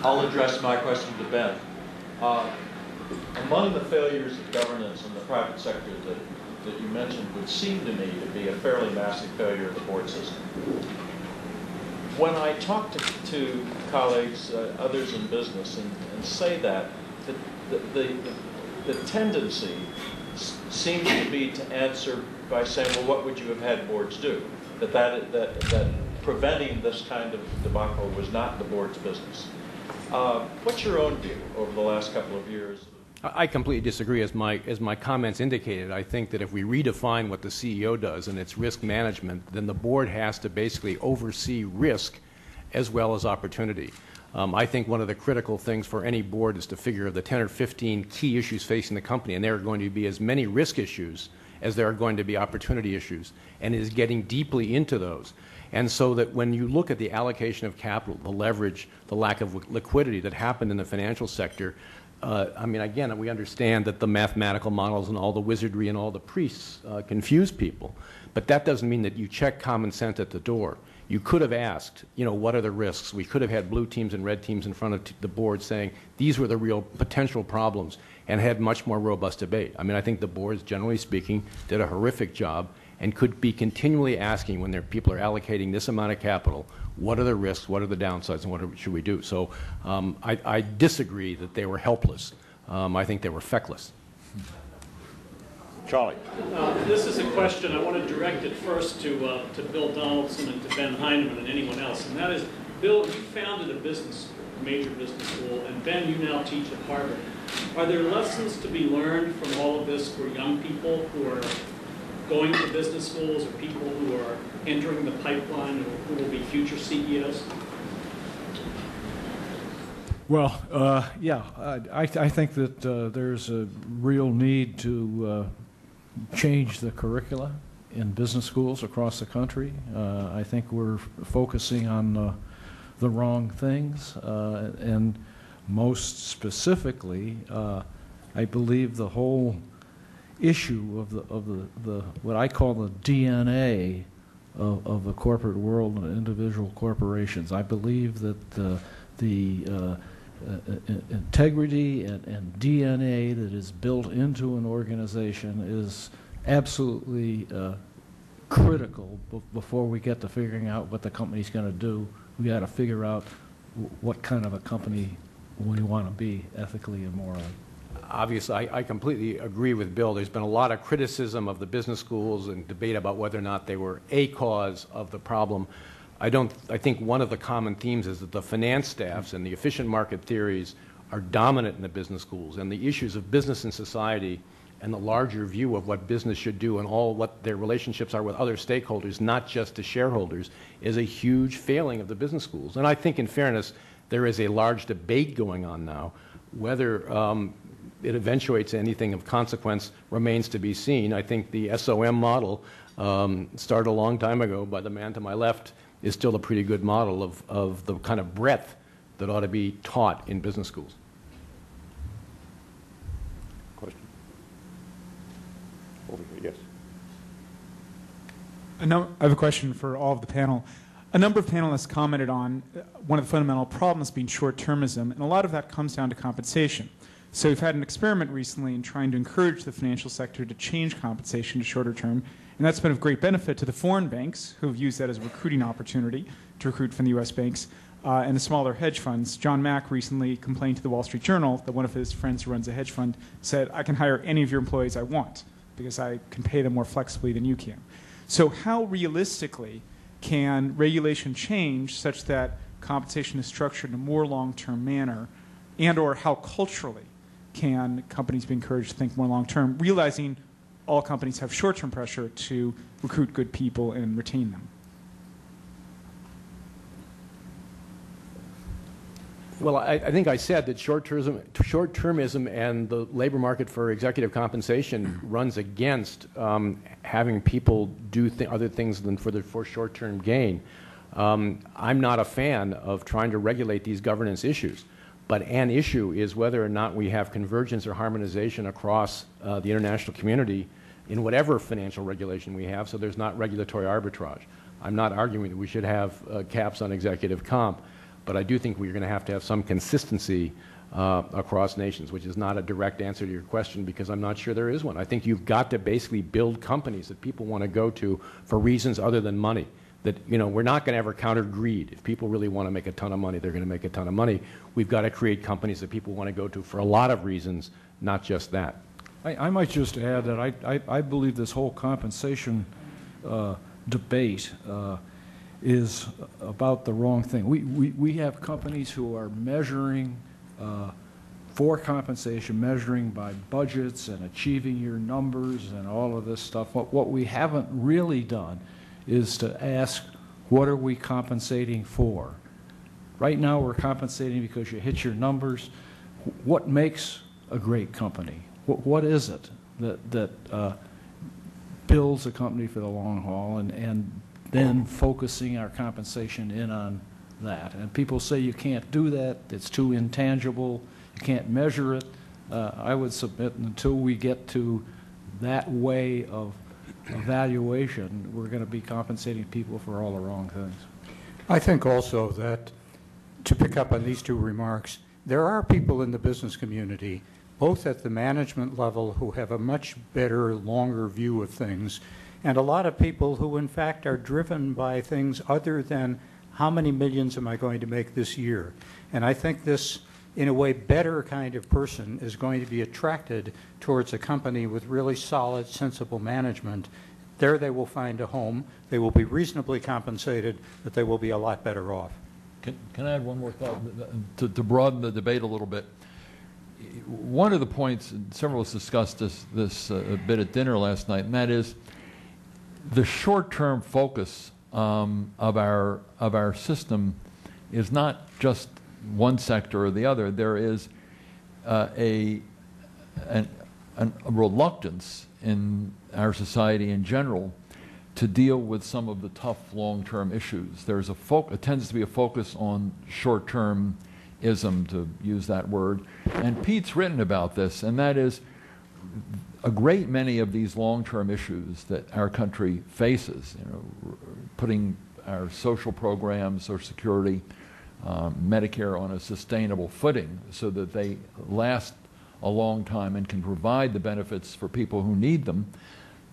I'll address my question to Ben. Among the failures of governance in the private sector that you mentioned would seem to me to be a fairly massive failure of the board system. When I talk to colleagues, others in business, and say that, the tendency seems to be to answer by saying, well, what would you have had boards do? That preventing this kind of debacle was not the board's business. What's your own view over the last couple of years? I completely disagree. As my comments indicated, I think that if we redefine what the CEO does and its risk management, then the board has to basically oversee risk as well as opportunity. I think one of the critical things for any board is to figure the 10 or 15 key issues facing the company, and there are going to be as many risk issues as there are going to be opportunity issues, and is getting deeply into those. And so that when you look at the allocation of capital, the leverage, the lack of liquidity that happened in the financial sector, I mean, again, we understand that the mathematical models and all the wizardry and all the priests confuse people, but that doesn't mean that you check common sense at the door. You could have asked, you know, what are the risks? We could have had blue teams and red teams in front of the board saying these were the real potential problems and had much more robust debate. I mean, I think the boards, generally speaking, did a horrific job and could be continually asking when their people are allocating this amount of capital, what are the risks, what are the downsides, and what should we do? So I disagree that they were helpless. I think they were feckless. Charlie. This is a question I want to direct it first to Bill Donaldson and to Ben Heineman and anyone else. And that is, Bill, you founded a business school, a major business school, and Ben, you now teach at Harvard. Are there lessons to be learned from all of this for young people who are going to business schools or people who are entering the pipeline or who will be future CEOs? Well, yeah, I think that there's a real need to change the curricula in business schools across the country. I think we're focusing on the wrong things, and most specifically, I believe the whole issue of the what I call the DNA of the corporate world and individual corporations. I believe that the integrity and DNA that is built into an organization is absolutely critical before we get to figuring out what the company's going to do. We got to figure out what kind of a company we want to be ethically and morally. Obviously, I completely agree with Bill. There's been a lot of criticism of the business schools and debate about whether or not they were a cause of the problem. I think one of the common themes is that the finance staffs and the efficient market theories are dominant in the business schools, and the issues of business and society and the larger view of what business should do and all what their relationships are with other stakeholders, not just to shareholders, is a huge failing of the business schools. And I think, in fairness, there is a large debate going on now. Whether it eventuates anything of consequence remains to be seen. I think the SOM model, started a long time ago by the man to my left, is still a pretty good model of the kind of breadth that ought to be taught in business schools. Question? Over here, yes. I have a question for all of the panel. A number of panelists commented on one of the fundamental problems being short-termism, and a lot of that comes down to compensation. So we've had an experiment recently in trying to encourage the financial sector to change compensation to shorter term, and that's been of great benefit to the foreign banks, who have used that as a recruiting opportunity to recruit from the U.S. banks, and the smaller hedge funds. John Mack recently complained to the Wall Street Journal that one of his friends who runs a hedge fund said, I can hire any of your employees I want because I can pay them more flexibly than you can. So how realistically can regulation change such that compensation is structured in a more long-term manner, and or how culturally can companies be encouraged to think more long-term, realizing all companies have short-term pressure to recruit good people and retain them? Well, I think I said that short-termism and the labor market for executive compensation runs against having people do other things than for short-term gain. I'm not a fan of trying to regulate these governance issues, but an issue is whether or not we have convergence or harmonization across the international community in whatever financial regulation we have, so there's not regulatory arbitrage. I'm not arguing that we should have caps on executive comp. But I do think we're going to have some consistency across nations, which is not a direct answer to your question because I'm not sure there is one. I think you've got to basically build companies that people want to go to for reasons other than money. That, you know, we're not going to ever counter greed. If people really want to make a ton of money, they're going to make a ton of money. We've got to create companies that people want to go to for a lot of reasons, not just that. I might just add that I believe this whole compensation debate is about the wrong thing. We have companies who are measuring for compensation, measuring by budgets and achieving your numbers and all of this stuff. What we haven't really done is to ask, what are we compensating for? Right now we're compensating because you hit your numbers. What makes a great company? What is it that builds a company for the long haul, and then focusing our compensation in on that? And people say you can't do that, it's too intangible, you can't measure it. I would submit until we get to that way of evaluation, we're going to be compensating people for all the wrong things. I think also that, to pick up on these two remarks, there are people in the business community, both at the management level, who have a much better, longer view of things, and a lot of people who, in fact, are driven by things other than how many millions am I going to make this year. And I think this, in a way, better kind of person is going to be attracted towards a company with really solid, sensible management. There they will find a home, they will be reasonably compensated, but they will be a lot better off. Can I add one more thought to broaden the debate a little bit? One of the points, and several of us discussed this a bit at dinner last night, and that is the short-term focus of our system is not just one sector or the other. There is a reluctance in our society in general to deal with some of the tough long-term issues. There's it tends to be a focus on short-termism, to use that word, and Pete's written about this, and that is a great many of these long-term issues that our country faces, you know, putting our social programs, Social Security, Medicare on a sustainable footing so that they last a long time and can provide the benefits for people who need them.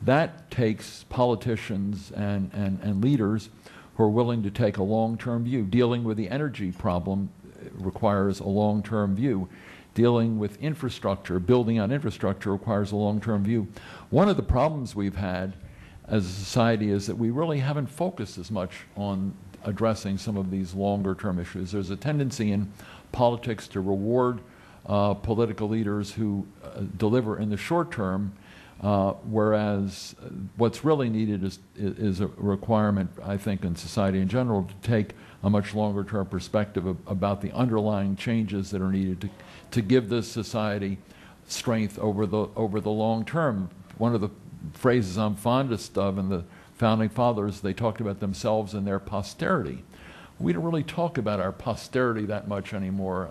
That takes politicians and leaders who are willing to take a long-term view. Dealing with the energy problem requires a long-term view. Dealing with infrastructure, building on infrastructure, requires a long-term view. One of the problems we've had as a society is that we really haven't focused as much on addressing some of these longer-term issues. There's a tendency in politics to reward political leaders who deliver in the short term, whereas what's really needed is a requirement, I think, in society in general, to take a much longer term perspective about the underlying changes that are needed to give this society strength over the long term. One of the phrases I'm fondest of in the Founding Fathers, they talked about themselves and their posterity. We don't really talk about our posterity that much anymore.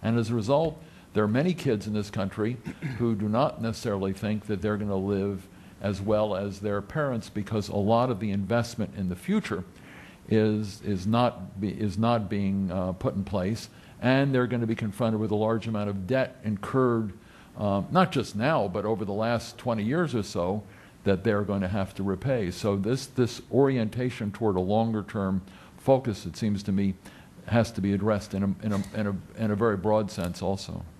And as a result, there are many kids in this country who do not necessarily think that they're going to live as well as their parents, because a lot of the investment in the future is not being put in place, and they're going to be confronted with a large amount of debt incurred, not just now, but over the last 20 years or so, that they're going to have to repay. So this orientation toward a longer term focus, it seems to me, has to be addressed in a very broad sense also.